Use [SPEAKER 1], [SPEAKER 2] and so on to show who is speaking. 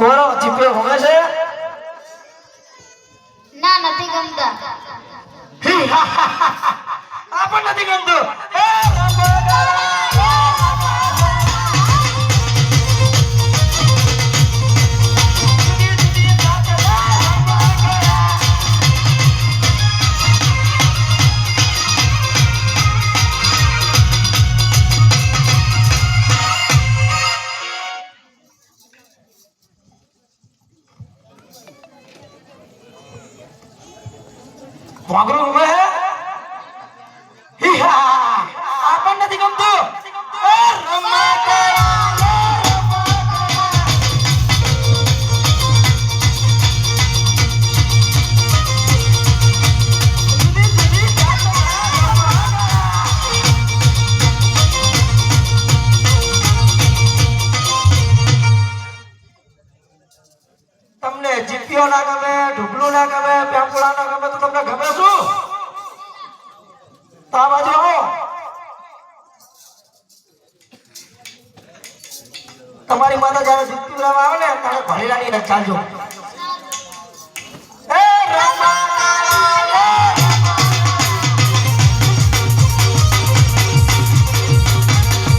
[SPEAKER 1] કોરો જીપે હોમે છે
[SPEAKER 2] ના નથી ગમતા
[SPEAKER 1] આ પણ નથી ગમતું એ વાગરો હોમે હે આ પણ નથી ગમતું એ રમકડા તમને જીપીઓ ના ગમે ઢુકલું ના ગમે પેમ્પુડા ના ગમે તો તમને ગમે શું તો આ બાજુ આવો તમારી માતા જયારે જીપી આવે ને ત્યારે ભરેલાની ચાલજો